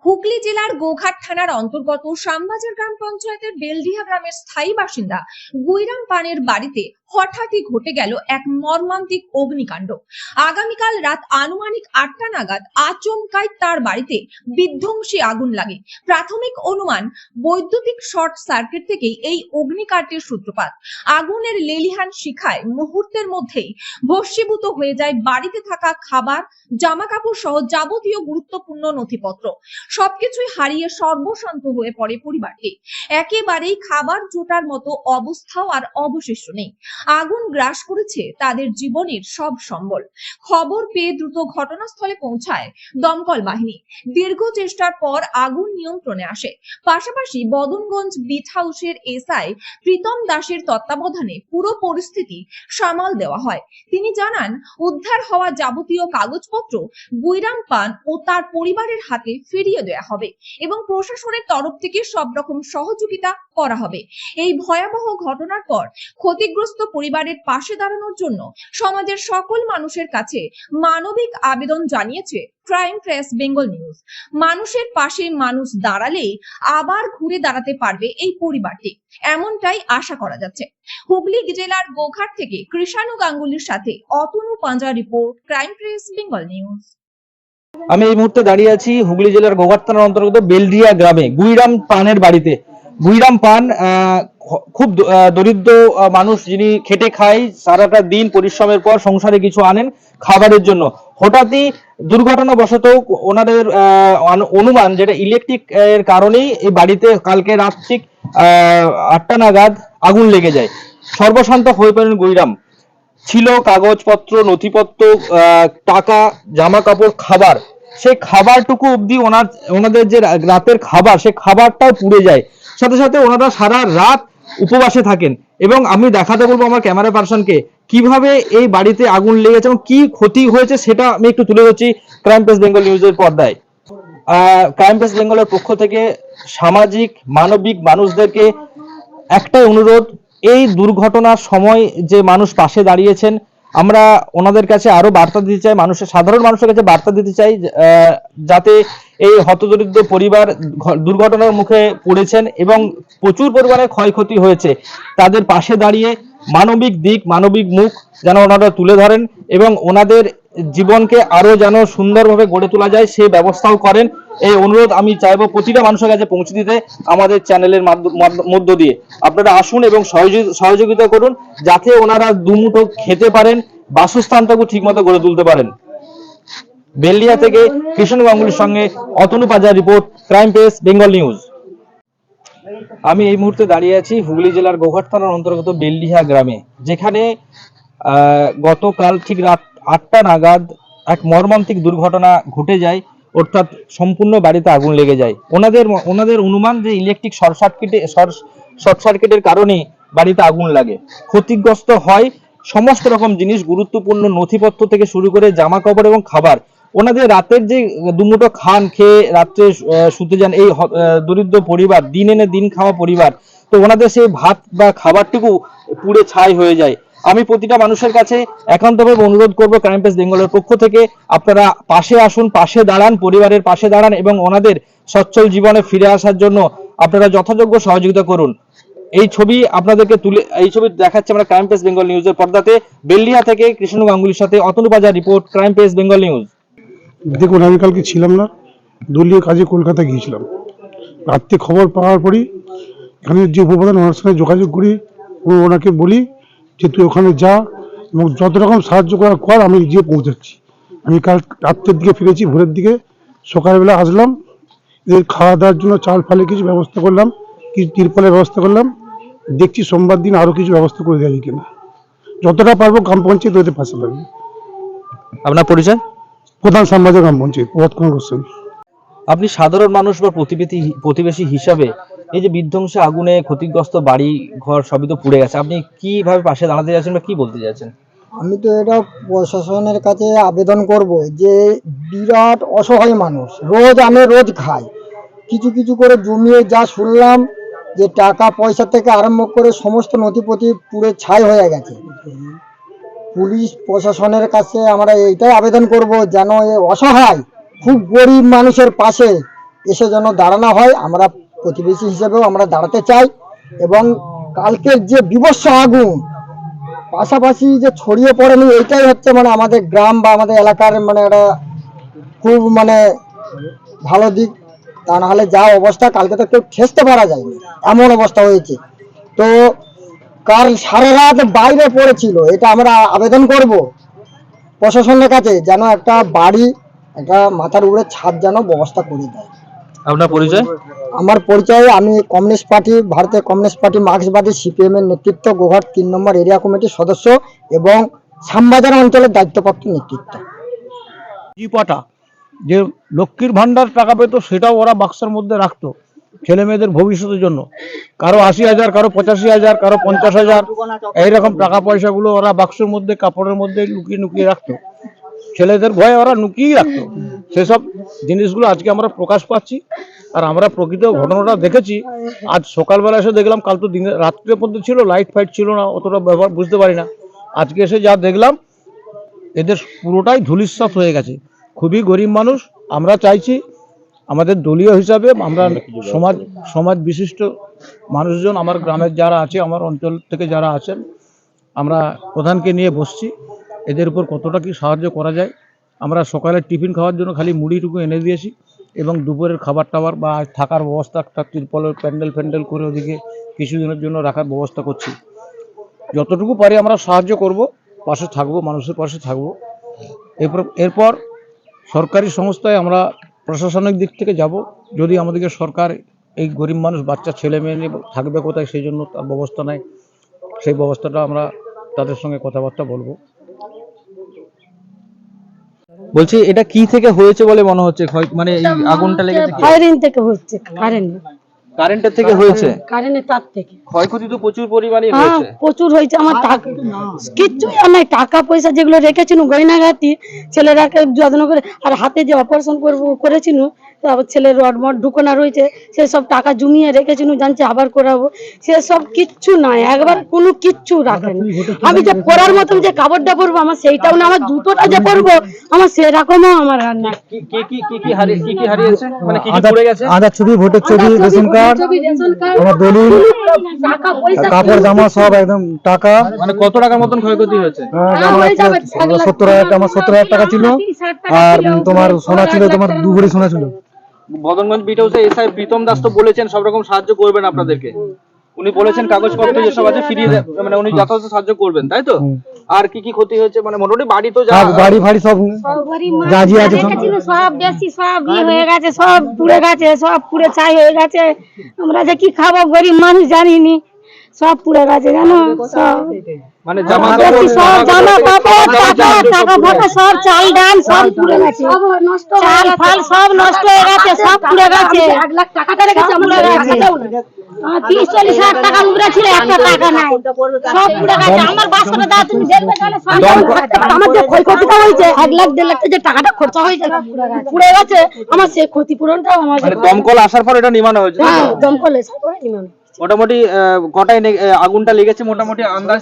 হুগলি জেলার গোঘাট থানার অন্তর্গত শ্যামবাজার গ্রাম পঞ্চায়েতের বেলডিহা গ্রামের স্থায়ী বাসিন্দা গুইরাম পানের বাড়িতে হঠাৎই ঘটে গেল এক মর্মান্তিক অগ্নিকাণ্ড। আগামীকাল রাত আনুমানিক 8টা নাগাদ আচমকাই তার বাড়িতে বিধ্বংসী আগুন লাগে। প্রাথমিক অনুমান বৈদ্যুতিক শর্ট সার্কিট থেকেই এই অগ্নিকাণ্ডের সূত্রপাত। আগুনের লেলিহান শিখায় মুহূর্তের মধ্যেই ভস্মীভূত হয়ে যায় বাড়িতে থাকা খাবার, জামা কাপড় সহ যাবতীয় গুরুত্বপূর্ণ নথিপত্র। সবকিছুই হারিয়ে সর্বশান্ত হয়ে পড়ে পরিবারটি। একেবারেই খাবার জোটার মতো অবস্থাও আর অবশিষ্ট নেই। আগুন গ্রাস করেছে তাদের জীবনের সব সম্বল। খবর পেয়ে দ্রুত ঘটনাস্থলে পৌঁছায় দমকল বাহিনী। দীর্ঘ চেষ্টার পর আগুন নিয়ন্ত্রণে আসে। পাশাপাশি বদনগঞ্জ বিট হাউসের এসআই প্রীতম দাসের তত্ত্বাবধানে পুরো পরিস্থিতি সামাল দেওয়া হয়। তিনি জানান, উদ্ধার হওয়া যাবতীয় কাগজপত্র গুইরাম পান ও তার পরিবারের হাতে ফিরিয়ে দেওয়া হবে এবং প্রশাসনের তরফ থেকে সব রকম সহযোগিতা করা হবে। এই ভয়াবহ ঘটনার পর ক্ষতিগ্রস্ত পরিবারের পাশে দাঁড়ানোর জন্য সমাজের সকল মানুষের কাছে মানবিক আবেদন জানিয়েছে ক্রাইম প্রেস বেঙ্গল নিউজ। মানুষের পাশে মানুষ দাঁড়ালেই আবার ঘুরে দাঁড়াতে পারবে এই পরিবারটি, এমনটাই আশা করা যাচ্ছে। হুগলি জেলার গোঘাট থেকে কৃষাণু গাঙ্গুলির সাথে অতনু পাঞ্জা report, crime press Bengal news. আমি এই মুহূর্তে দাঁড়িয়ে আছি হুগলি জেলার গোঘাট থানার অন্তর্গত বেলডিয়া গ্রামে গুইরাম পানের বাড়িতে। গুইরাম পান খুব দরিদ্র মানুষ, যিনি খেটে খায়, সারাটা দিন পরিশ্রমের পর সংসারে কিছু আনেন খাবারের জন্য। হঠাৎই দুর্ঘটনাবশত ওনাদের অনুমান, যেটা ইলেকট্রিক এর কারণেই এই বাড়িতে কালকে রাত ঠিক 8টা নাগাদ আগুন লেগে যায়। সর্বশান্ত হয়ে পড়েন গুইরাম। ছিল কাগজপত্র, নথিপত্র, টাকা, জামা কাপড়, খাবার। সেই খাবারটুকু অবধি ওনাদের যে রাতের খাবার, সেই খাবারটাও পুড়ে যায়। সাথে সাথে ওনারা সারা রাত উপবাসে থাকেন। এবং আমি দেখাতে বলবো আমার ক্যামেরা পার্সনকে কিভাবে এই বাড়িতে আগুন লেগেছে এবং কি ক্ষতি হয়েছে সেটা আমি একটু তুলে ধরছি ক্রাইম প্রেস বেঙ্গল নিউজের পর্দায়। ক্রাইম প্রেস বেঙ্গলের পক্ষ থেকে সামাজিক মানবিক মানুষদেরকে একটাই অনুরোধ, এই দুর্ঘটনার সময় যে মানুষ পাশে দাঁড়িয়েছেন, আমরা ওনাদের কাছে আরো বার্তা দিতে চাই, সাধারণ মানুষের কাছে বার্তা দিতে চাই, যাতে এই হতদরিদ্র পরিবার দুর্ঘটনার মুখে পড়েছেন এবং প্রচুর পরিমাণে ক্ষয়ক্ষতি হয়েছে, তাদের পাশে দাঁড়িয়ে মানবিক দিক, মানবিক মুখ যেন ওনারা তুলে ধরেন এবং ওনাদের জীবনকে আরো যেন সুন্দরভাবে গড়ে তোলা যায় সেই ব্যবস্থাও করেন। এই অনুরোধ আমি চাইবো প্রতিটা মানুষের কাছে পৌঁছে দিতে আমাদের চ্যানেলের মধ্য দিয়ে। আপনারা আসুন এবং সহযোগিতা করুন, যাতে ওনারা দুমুঠো খেতে পারেন, বাসস্থানটাকে ঠিকমতো গড়ে তুলতে পারেন। বেলডিয়া থেকে কৃষ্ণ গাঙ্গুলির সঙ্গে অতনু পাঞ্জা report, crime press Bengal news. আমি এই মুহূর্তে দাঁড়িয়ে আছি হুগলি জেলার গোঘাট থানার অন্তর্গত বেলডিহা গ্রামে, যেখানে গতকাল ঠিক রাত 8টা নাগাদ এক মর্মান্তিক দুর্ঘটনা ঘটে যায়, অর্থাৎ সম্পূর্ণ বাড়িতে আগুন লেগে যায়। ওনাদের অনুমান যে ইলেকট্রিক শর্ট সার্কিটের কারণে বাড়িতে আগুন লাগে। ক্ষতিগ্রস্ত হয় সমস্ত রকম জিনিস, গুরুত্বপূর্ণ নথিপত্র থেকে শুরু করে জামা কাপড় এবং খাবার। ওনাদের রাতের যে দুমুঠো খান খেয়ে রাত্রে শুতে যান এই দরিদ্র পরিবার, দিন এনে দিন খাওয়া পরিবার, তো ওনাদের সেই ভাত বা খাবারটুকু পুড়ে ছাই হয়ে যায়। আমি প্রতিটা মানুষের কাছে একান্তভাবে অনুরোধ করব ক্রাইম প্রেস বেঙ্গলের পক্ষ থেকে, আপনারা পাশে আসুন, পাশে দাঁড়ান, পরিবারের পাশে দাঁড়ান এবং ওনাদের সচ্ছল জীবনে ফিরে আসার জন্য আপনারা যথাযোগ্য সহযোগিতা করুন। এই ছবি দেখাচ্ছে আমরা ক্রাইম প্রেস বেঙ্গল নিউজের পর্দাতে। বেলডিয়া থেকে কৃষ্ণ গাঙ্গুলির সাথে অতনু পাঞ্জা report, crime press Bengal news. দেখুন, আমি কালকে ছিলাম না, দলীয় কাজে কলকাতা গিয়েছিলাম। রাত্রে খবর পাওয়ার পরই এখানে যে উপপ্রধান, ওনার সঙ্গে যোগাযোগ করি, ওনাকে বলি যে তুই ওখানে যা এবং যত রকম সাহায্য করার কর, আমি গিয়ে পৌঁছাচ্ছি। আমি কাল রাত্রের দিকে ফিরেছি, ভোরের দিকে সকালবেলা আসলাম, এদের খাওয়া দাওয়ার জন্য চাল ফালে কিছু ব্যবস্থা করলাম, কিছু তিরপলের ব্যবস্থা করলাম। দেখছি সোমবার দিন আরও কিছু ব্যবস্থা করে দেওয়া যায় কিনা। যতটা পারবো গ্রাম পঞ্চায়েত ওদের পাশে লাগবে। আপনার পরিচয়? প্রধান শ্যামবাজার গ্রাম পঞ্চায়েত, প্রভাত কুমার গোস্বামী। আপনি সাধারণ মানুষ বা প্রতিবেশী হিসাবে এই যে বিধ্বংসী আগুনে ক্ষতিগ্রস্ত বাড়ি ঘর সবই তো পুড়ে গেছে, আপনি কিভাবে পাশে দাঁড়াতে যাচ্ছেন বা কি বলতে যাচ্ছেন? আমি তো এটা প্রশাসনের কাছে আবেদন করব যে বিরাট অসহায় মানুষ, আমি রোজ খাই, কিছু কিছু করে জমিয়ে যা শুনলাম যে টাকা পয়সা থেকে আরম্ভ করে সমস্ত নথিপত্র পুড়ে ছাই হয়ে গেছে। পুলিশ প্রশাসনের কাছে আমরা এইটাই আবেদন করব যেন এই অসহায় খুব গরিব মানুষের পাশে এসে যেন দাঁড়ানো হয়। আমরা প্রতিবেশী হিসেবেও আমরা দাঁড়াতে চাই, এবং কালকের যে বিভৎস আগুন পাশাপাশি যে ছড়িয়ে পড়েনি, এটাই হচ্ছে মানে আমাদের গ্রাম বা আমাদের এলাকার মানে একটা খুব মানে ভালো দিক। তা নাহলে যা অবস্থা, কালকে তো কেউ ঠেসতে পারা যায়নি, এমন অবস্থা হয়েছে। তো কাল সারা রাত বাইরে পড়েছিল, এটা আমরা আবেদন করব প্রশাসনের কাছে, যেন একটা বাড়ি, একটা মাথার উপরে ছাদ যেন ব্যবস্থা করে দেয়। আপনার পরিচয়? আমার পরিচয়, আমি কমিউনিস্ট পার্টি, ভারতীয় কমিউনিস্ট পার্টি মার্ক্সবাদী সিপিএম এর নেতৃত্ব, গোঘাট 3 নম্বর এরিয়া কমিটির সদস্য এবং শ্যামবাজার অঞ্চলের দায়িত্বপ্রাপ্ত নেতৃত্ব। পাটা যে লক্ষ্মীর ভান্ডার টাকা পেত, সেটাও ওরা বাক্সের মধ্যে রাখতো ছেলে মেয়েদের ভবিষ্যতের জন্য। কারো 80,000, কারো 85,000, কারো 50,000, এইরকম টাকা পয়সাগুলো ওরা বাক্সের মধ্যে, কাপড়ের মধ্যে লুকিয়ে লুকিয়ে রাখতো। ছেলেদের ভয়ে ওরা লুকিয়ে রাখতো। সেসব জিনিসগুলো আজকে আমরা প্রকাশ পাচ্ছি, আর আমরা প্রকৃত ঘটনাটা দেখেছি। আজ সকালবেলা এসে দেখলাম, কাল তো দিনে রাত্রের মধ্যে ছিল, লাইট ফাইট ছিল না, অতটা ব্যবহার বুঝতে পারি না। আজকে এসে যা দেখলাম, এদের পুরোটাই ধূলিসাৎ হয়ে গেছে। খুবই গরিব মানুষ। আমরা চাইছি আমাদের দলীয় হিসাবে, আমরা সমাজ বিশিষ্ট মানুষজন, আমার গ্রামের যারা আছে, আমার অঞ্চল থেকে যারা আছেন, আমরা প্রধানকে নিয়ে বসছি, এদের উপর কতটা কি সাহায্য করা যায়। আমরা সকালে টিফিন খাওয়ার জন্য খালি মুড়িটুকু এনে দিয়েছি, এবং দুপুরের খাবার টাবার বা থাকার ব্যবস্থা একটা তিরপলের প্যান্ডেল করে ওদিকে কিছুদিনের জন্য রাখার ব্যবস্থা করছি। যতটুকু পারি আমরা সাহায্য করব, পাশে থাকবো, মানুষের পাশে থাকবো। এরপর সরকারি সংস্থায় আমরা প্রশাসনিক দিক থেকে যাব। যদি আমাদেরকে সরকার এই গরিব মানুষ, বাচ্চা ছেলে মেয়ে নিয়ে থাকবে কোথায়, সেই জন্য তার ব্যবস্থা নেয়, সেই ব্যবস্থাটা আমরা তাদের সঙ্গে কথাবার্তা বলবো। বলছি এটা কি থেকে হয়েছে বলে মনে হচ্ছে? মানে এই আগুনটা লেগেছে কি? কারেন্ট থেকে হচ্ছে, কারেন্টের থেকে হয়েছে? কারেন্টের তার থেকে। ক্ষয়ক্ষতি তো প্রচুর পরিমাণে হ্যাঁ, হয়েছে। প্রচুর হয়েছে। আমার টাকা কিচ্ছু নাই, টাকা পয়সা যেগুলো রেখেছিল গয়নাগাটি, ছেলেরাকে যত্ন করে, আর হাতে যে অপারেশন করেছিল, তারপর ছেলের রড মড ঢুকানো রয়েছে, সেসব টাকা জমিয়ে রেখেছিল, জানছে আবার করাবো, সেসব কিচ্ছু নাই, একবার কোনো কিচ্ছু রাখেনি। আমি যে পরার মতন যে কাপড়টা পরবো, আমার সেইটাও না, আমার জুতোটা যে পরবো, আমার সেরকমও আমার আর না। কি হারিয়েছে? মানে কি পড়ে গেছে? আধার ছবি, ভোটের ছবি, রেশন কার্ড, আমার দলিল, টাকা পয়সা কাপড় জামা সব একদম টাকা। মানে কত টাকার মতন ক্ষয়ক্ষতি হয়েছে? হয়ে যাবে, 70,000, আমার 70,000 টাকা ছিল, আর তোমার সোনা ছিল, তোমার 2 ভরি সোনা ছিল। বদনগঞ্জ বিট হাউসে এসআই প্রীতম দাস তো বলেছেন সব রকম সাহায্য করবেন আপনাদেরকে। উনি বলেছেন কাগজপত্র যেসব আছে ফিরিয়ে মানে উনি যথাযথ সাহায্য করবেন, তাই তো? আর কি কি ক্ষতি হয়েছে? মানে মোটামুটি বাড়ি তো বাড়ি ফাড়ি সব যা জি আছে সব সব বেশি সব হয়ে গেছে, সব পুড়ে গেছে, সব পুড়ে ছাই হয়ে গেছে। আমরা যে কি খাবো, গরিব মানুষ, জানিনি, সব পুড়ে গেছে জানো। সব মানে জামা সব জামা কাপড়, টাকা ফাটা, সব চাল ডাল সব পুড়ে গেছে, চাল ফাল সব নষ্ট হয়ে গেছে, সব পুড়ে গেছে। 1 লাখ টাকা রেখেছে, পুড়ে গেছে। 30-40 হাজার টাকা উড়ে ছিল, একটা টাকা নাই, সব পুড়ে গেছে। আমার বাসনে দাও, তুমি দেখবে তাহলে সব আমার যে ক্ষয়ক্ষতিটা হয়েছে, 1 লাখ 1.5 লাখ যে টাকাটা খরচা হয়েছে, পুড়ে গেছে। আমার সেই ক্ষতিপূরণটাও আমার, মানে দমকল আসার পর এটা নিমানো হয়েছে। হ্যাঁ, দমকল এসে পরে নিমানো। মোটামুটি কটায় আগুনটা লেগেছে মোটামুটি আন্দাজ?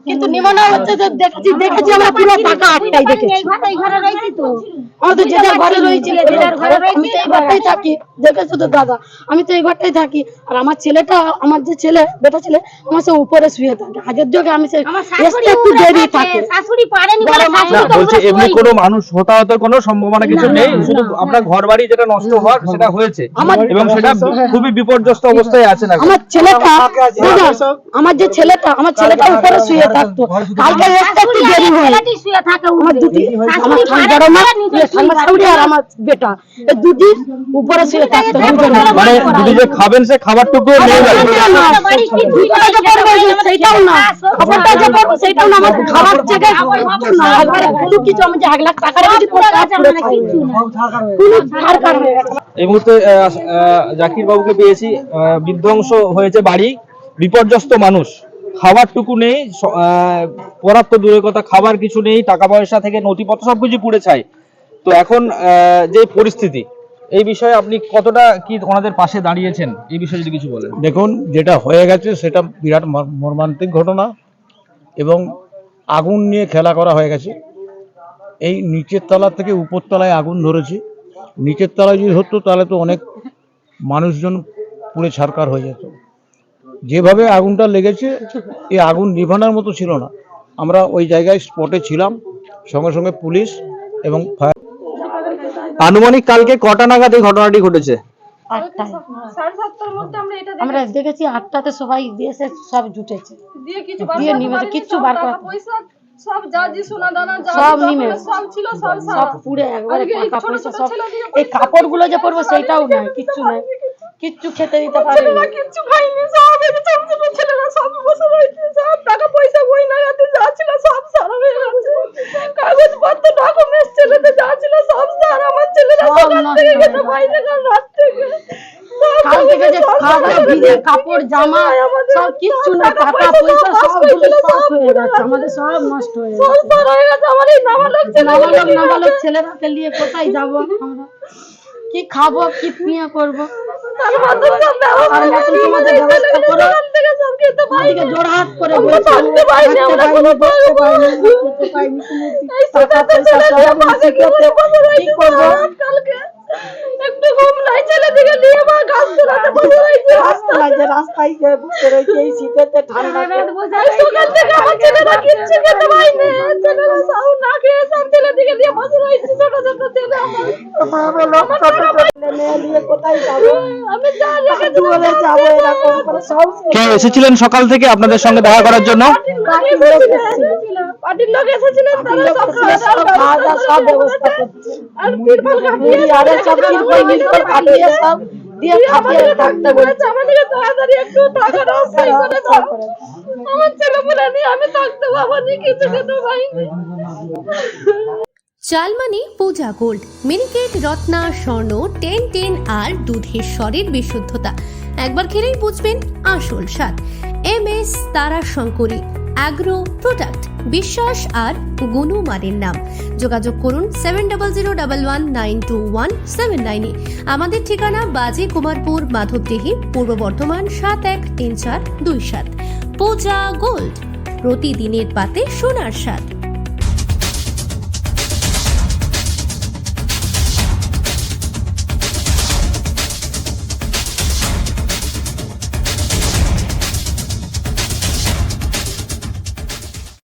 কিন্তু নিমনা হচ্ছে যে দেখেছি আমরা পুরো টাকা আটটাই দেখেছি। আমাদের যে যার ঘরে রয়েছিল, আমি তো এই ঘরটাই থাকি, দেখেছো তো দাদা, আমি তো এই ঘরটাই থাকি। আর আমার ছেলেটা, আমার যে ছেলে, বেটা ছেলে, আমার সে উপরে শুয়ে থাকে। আগের যোগে আমি সে একটু দেরি থাকে। বলছি এমনি কোনো মানুষ হতাহতের কোনো সম্ভাবনা কিছু নেই, শুধু আপনার ঘর বাড়ি যেটা নষ্ট হওয়ার সেটা হয়েছে, এবং সেটা খুবই বিপর্যস্ত অবস্থায় আছে না? আমার ছেলেটা, আমার যে ছেলেটা, আমার ছেলেটা উপরে শুয়ে থাকতো, কালকে একটু দেরি হয়। আমার দুটি, আমার বড় মা, আর আমার বেটা, এই দুটি উপরে শুয়ে থাকতো। মানে দুটি যে খাবেন সে খাবারটুকু নিয়ে যাবেন? সেইটাও না, খাবারটা যে পাবো সেইটাও না, আমার খাবার জায়গায় না, একবারে কোনো কিছু। আমি যে 1 লাখ টাকা রেখেছি, কোনো ছাড় হয়ে গেছে। এই মুহূর্তে জাকির বাবুকে পেয়েছি। বিধ্বংস হয়েছে বাড়ি, বিপর্যস্ত মানুষ, খাবারটুকু নেই, পরাপ্ত দূরের কথা, খাবার কিছু নেই, টাকা পয়সা থেকে নথিপত্র সবকিছু পুড়ে ছাই। তো এখন যে পরিস্থিতি, এই বিষয়ে আপনি কতটা কি ওনাদের পাশে দাঁড়িয়েছেন, এই বিষয়ে যদি কিছু বলেন। দেখুন, যেটা হয়ে গেছে সেটা বিরাট মর্মান্তিক ঘটনা, এবং আগুন নিয়ে খেলা করা হয়ে গেছে। এই নিচের তলা থেকে উপর তলায় আগুন ধরেছে। নিচের তলায় যদি হতো তাহলে তো অনেক মানুষজন পুড়ে ছারকার হয়ে যেত। যেভাবে আগুনটা লেগেছে এই আগুন নিভানোর মতো ছিল না। আমরা ওই জায়গায় স্পটে ছিলাম, সঙ্গে সঙ্গে পুলিশ এবং ফায়ার। আনুমানিক কালকে কটা নাগাদ এই ঘটনাটি ঘটেছে? 8টায় আমরা দেখেছি। 8টাতে সবাই এসে সব জুটেছে, দিয়ে নিমেছে, কিচ্ছু বার করা সব নিমে সব পুড়ে একবারে টাকা পয়সা সব। এই কাপড়গুলো যে পরবো সেটাও নাই, কিচ্ছু নাই, কিচ্ছু খেতে দিতে পারে না, কিচ্ছু খাইনি। সব ছেলেরা সব বসে রয়েছে, সব টাকা পয়সা বই নাগাতে যা ছিল সব সারা হয়ে গেছে। কাগজপত্র ডকুমেন্টস ছেলেদের যা ছিল সব সারা। আমার ছেলেরা সকাল থেকে গেছে বাইরে, কাল রাত থেকে কাল থেকে যে খাওয়া ভিজে কাপড় জামা সব কিচ্ছু না, টাকা পয়সা সব সব হয়ে গেছে, আমাদের সব নষ্ট হয়ে গেছে, সব সারা হয়ে গেছে। আমার এই নাবালক ছেলেরাকে নিয়ে কোথায় যাব আমরা? কি খাবো, কি পিয়া করবো? ব্যবস্থা করো, জোড়হাত করে বসতে পারিনি, আমরা কোনো বসতে পারিনি, টাকা পয়সা সব কি করবো? একটু ঘুম নাই, ছেলেদিকে নিয়ে মা গাছ তোলাতে বসে রয়েছে, রাস্তায় বসে রয়েছে এই শীতেতে ঠান্ডা। সকাল থেকে আমার ছেলেরা কিচ্ছু খেতে পায়নি, ছেলেরা সব না খেয়ে সব ছেলেদিকে নিয়ে বসে রয়েছে। ছোট ছোট ছেলে নিয়ে কোথায় যাবো? আমি যা রেখেছি বলে যাবো, এরকম করে সব কে এসেছিলেন সকাল থেকে আপনাদের সঙ্গে দেখা করার জন্য? পার্টির লোক এসেছিলেন, তারা সব খাওয়া দাওয়া সব ব্যবস্থা করছে। আর তিরপল কাটিয়ে আরে সব তিরপল মিরপল কাটিয়ে সব দিয়ে খাটিয়ে থাকতে বলেছে। আমাদেরকে তাড়াতাড়ি একটু টাকা রাস্তা করে দাও, আমার ছেলে বলে নিয়ে আমি থাকতে পারবো না, কিছু খেতে পাইনি। চালমানি পূজা গোল্ড, মিনিকেট, রত্না, স্বর্ণ 10 আর দুধের স্বরের বিশুদ্ধতা। একবার খেলেই বুঝবেন আসল স্বাদ। MS তারা শঙ্করী অ্যাগ্রো প্রোডাক্ট, বিশ্বাস আর গুণমানের নাম। যোগাযোগ করুন 7001192179 আমাদের ঠিকানা বাজে কুমারপুর, মাধবদেহি, পূর্ব বর্ধমান 713427। পূজা গোল্ড, প্রতিদিনের পাতে সোনার স্বাদ।